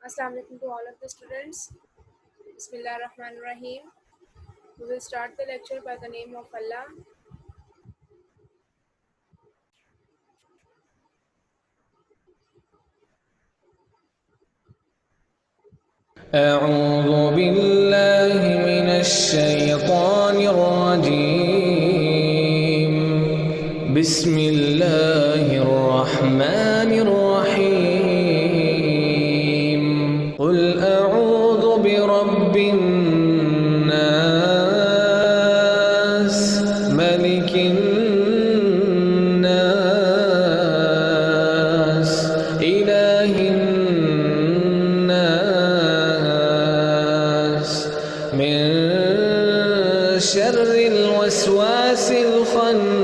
Assalamu alaikum to all of the students. Bismillah Rahman Rahim. We will start the lecture by the name of Allah. أعوذ بالله من الشيطان الرجيم بسم الله الرحمن الرحيم قل أعوذ برب الناس ملك الناس إله الناس من شر الوسواس الخناس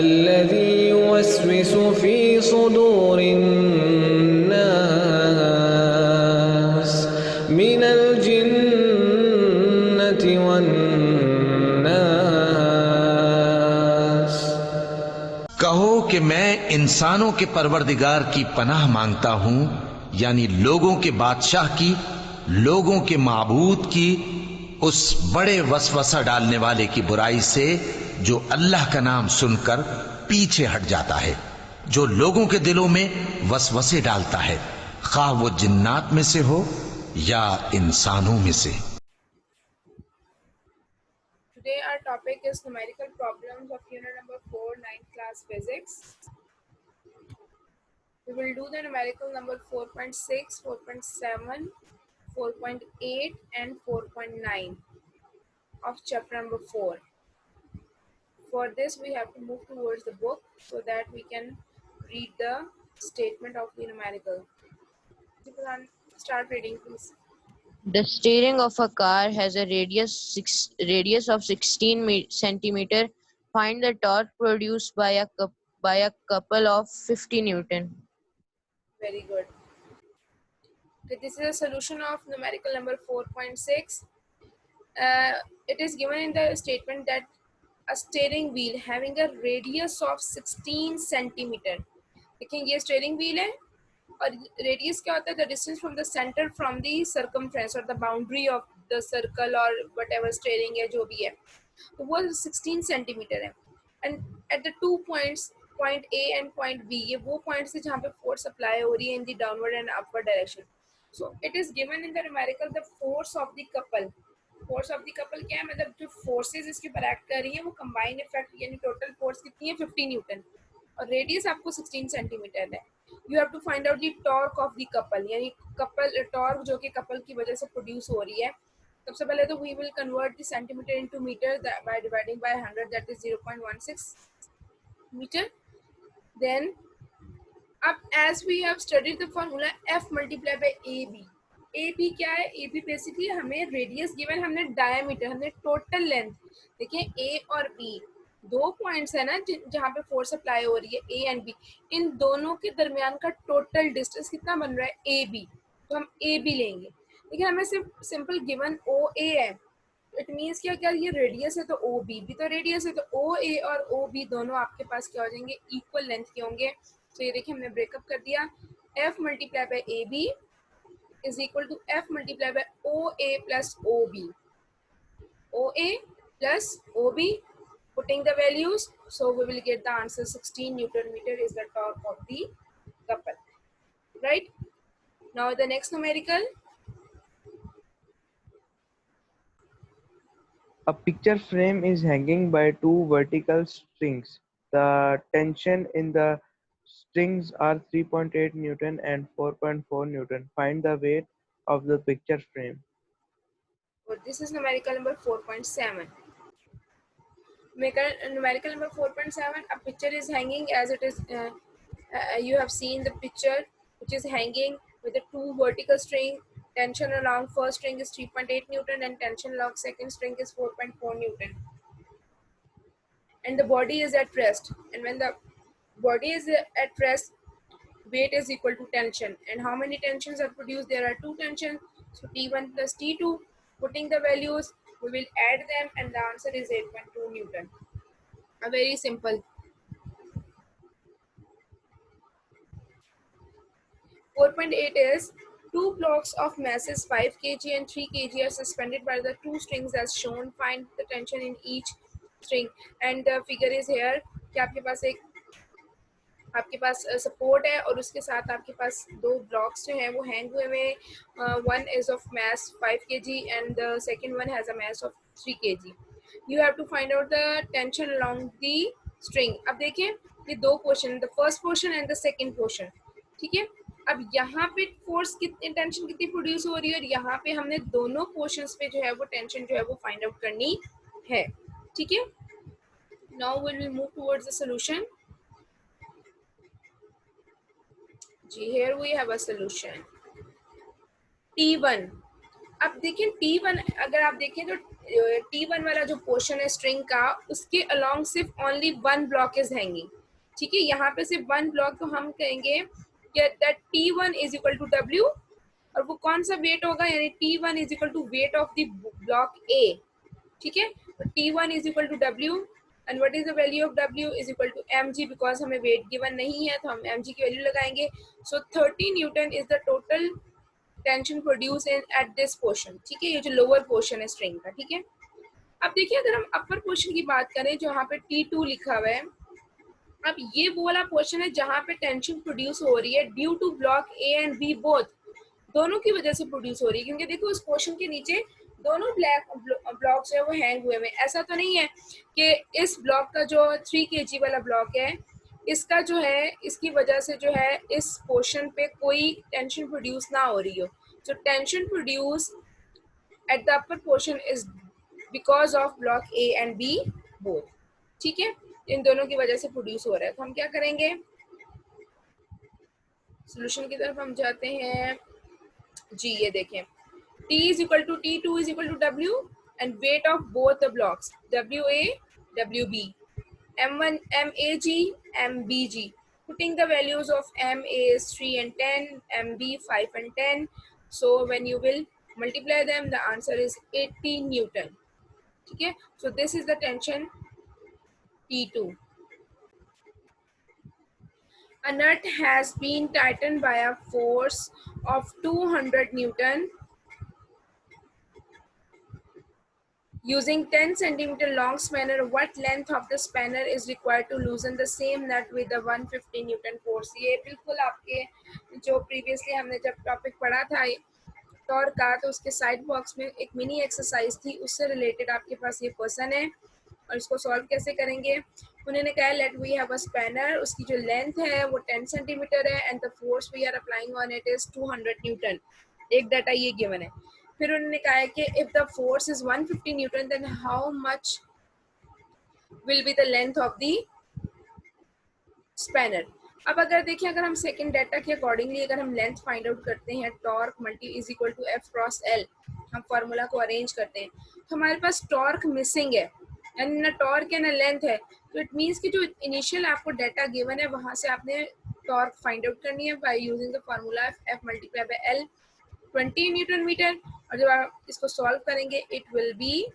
الذي يوسوس في صدور الناس من الجنة والناس कहो कि मैं इंसानों के परवरदिगार की पनाह मांगता हूं, यानी लोगों के बादशाह की, लोगों के माबूद की, उस बड़े वसवसा डालने वाले की बुराई से जो अल्लाह का नाम सुनकर पीछे हट जाता है, जो लोगों के दिलों में वसवसे डालता है, खा वो जिन्नात में से हो या इंसानों में से। Today our topic is numerical problems of unit number 4, 9th class physics. We will do the numerical number 4.6, 4.7, 4.8 and 4.9 of chapter number 4. For this we have to move towards the book so that we can read the statement of the numerical. Start reading please. The steering of a car has a radius of 16 centimeter. Find the torque produced by a couple of 50 Newton. Very good. Okay, this is a solution of numerical number 4.6. It is given in the statement that a steering wheel having a radius of 16 centimeter. देखिए ये steering wheel है और radius क्या होता है? The distance from the center from the circumference or the boundary of the circle or whatever steering है जो भी है, तो वो 16 centimeter है. And at the 2 points, point A and point B, ये वो points है जहाँ पे force apply हो रही है in the downward and upward direction. So it is given in the numerical the force of the couple. Force of the couple क्या है? मतलब जो फोर्सेस इसके ऊपर एक्ट कर रही हैं वो कंबाइंड इफेक्ट यानी टोटल फोर्स कितनी है? 50 न्यूटन और रेडियस आपको 16 सेंटीमीटर है. You have to find out the torque of the couple, यानी कपल टॉर्क जो कि कपल की वजह से प्रोड्यूस हो रही है. सबसे पहले तो we will convert the centimetre into metre by dividing by 100, that is 0.16 metre. Then अब as we have studied the formula F multiply by AB. A B क्या है? ए बी बेसिकली हमें रेडियस गिवन, हमने diameter, हमने total length. देखिए A और B दो points है ना जहाँ पे फोर्स अप्लाई हो रही है, ए एंड बी. इन दोनों के दरमियान का टोटल डिस्टेंस कितना बन रहा है? A B. तो हम ए बी लेंगे. देखिए हमें सिर्फ सिंपल गिवन ओ ए है. इट मीन्स क्या क्या ये रेडियस है तो ओ बी भी तो रेडियस है, तो ओ ए और ओ बी दोनों आपके पास क्या हो जाएंगे? इक्वल लेंथ के होंगे. तो ये देखिए हमने ब्रेकअप कर दिया. F multiply by A B is equal to F multiplied by OA plus OB. OA plus OB, putting the values, so we will get the answer 16 Newton meter is the torque of the couple. Right? Now the next numerical. A picture frame is hanging by two vertical strings. The tension in the strings are 3.8 Newton and 4.4 Newton. Find the weight of the picture frame. So this is numerical number 4.7. Numerical number 4.7. A picture is hanging as it is. You have seen the picture which is hanging with the two vertical string. Tension along first string is 3.8 Newton and tension along second string is 4.4 Newton. And the body is at rest. And when the body is at rest, weight is equal to tension. And how many tensions are produced? There are two tensions. So T1 plus T2. Putting the values, we will add them and the answer is 8.2 Newton. A very simple. 4.8 is two blocks of masses 5 kg and 3 kg are suspended by the two strings as shown. Find the tension in each string. And the figure is here कि आपके पास support है और उसके साथ आपके पास दो blocks जो हैं वो हैंग हुए हैं. One is of mass 5 kg and the second one has a mass of 3 kg. You have to find out the tension along the string. अब देखिए ये दो portion, the first portion and the second portion. ठीक है, अब यहाँ पे force कितनी टेंशन कितनी प्रोड्यूस हो रही है और यहाँ पे हमने दोनों पोर्शंस पे जो है वो टेंशन जो है वो फाइंड आउट करनी है. ठीक है, now we will move towards the solution. जी, here we have a solution. T1. अब देखिए T1 अगर आप देखें तो T1 वाला जो पोर्शन है स्ट्रिंग का उसके अलोंग सिर्फ only one block is hanging. ठीक है, यहाँ पे सिर्फ वन ब्लॉक, तो हम कहेंगे कि that T1 is equal to W और वो कौन सा वेट होगा, यानी T1 is equal to weight of the block A. ठीक है, T1 is equal to W and what is the value of W is equal to mg because हमें weight given नहीं है तो हम mg की वैल्यू लगाएंगे. So 30 Newton is the total tension produced in at this portion. ठीक है, ये जो lower portion है string का. ठीक है, अब देखिए अगर हम upper portion की बात करें जो यहाँ पे T2 लिखा हुआ है, अब ये वो वाला पोर्शन है जहाँ पे टेंशन प्रोड्यूस हो रही है due to block A and B both, दोनों की वजह से प्रोड्यूस हो रही है. क्योंकि देखो उस पोर्शन के नीचे दोनों ब्लॉक जो है वो हैंग हुए हैं. ऐसा तो नहीं है कि इस ब्लॉक का जो 3 kg वाला ब्लॉक है इसका जो है इसकी वजह से जो है इस पोर्शन पे कोई टेंशन प्रोड्यूस ना हो रही हो. So tension produce at the upper portion is because of block A and B both. ठीक है, इन दोनों की वजह से प्रोड्यूस हो रहा है. तो हम क्या करेंगे, सोल्यूशन की तरफ हम जाते हैं. जी, ये देखें T is equal to T2 is equal to W and weight of both the blocks WA, WB, M1, MAG, MBG. Putting the values of MA is 3 and 10, MB 5 and 10. So when you will multiply them, the answer is 80 Newton. Okay, so this is the tension T2. A nut has been tightened by a force of 200 Newton using 10 centimeter long spanner. What length of the spanner is required to loosen the same nut with a 150 Newton force? ये बिल्कुल आपके जो previously हमने जब topic पढ़ा था torque का, तो उसके साइड बॉक्स में एक मिनी एक्सरसाइज थी, उससे रिलेटेड आपके पास ये क्वेश्चन है. और इसको सॉल्व कैसे करेंगे, उन्होंने कहा let we have a spanner, उसकी जो लेंथ है वो 10 सेंटीमीटर है and the force we are applying on it is 200 newton. एक डाटा ये गिवन है. फिर उन्होंने कहा है कि if the force is 150 newton then how much will be the length of the spanner. अब अगर देखिए अगर हम सेकंड डाटा के अकॉर्डिंगली अगर हम लेंथ फाइंड आउट करते हैं, torque multi is equal to F cross L, हम फार्मूला को अरेंज करते हैं तो हमारे पास टॉर्क मिसिंग है यानी ना टॉर्क है ना लेंथ है. तो इट मीन्स कि जो इनिशियल आपको डाटा गिवन है वहाँ से आपने टॉर्क फाइंड आउट करनी है by using the formula F multiply by L 20 newton metre. और जब आप इसको सॉल्व करेंगे इट विल बी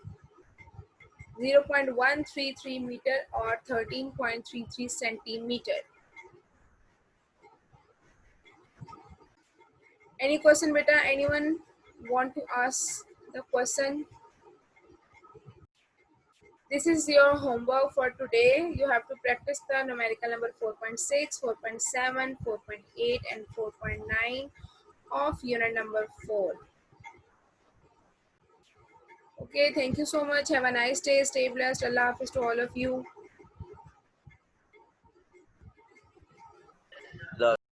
0.133 मीटर और 13.33 centimetre. Any question beta? Anyone want to ask the question? This is your homework for today. You have to practice the numerical number 4.6, 4.7, 4.8 and 4.9 of unit number 4. Okay, thank you so much. Have a nice day. Stay blessed. Allah Hafiz to all of you.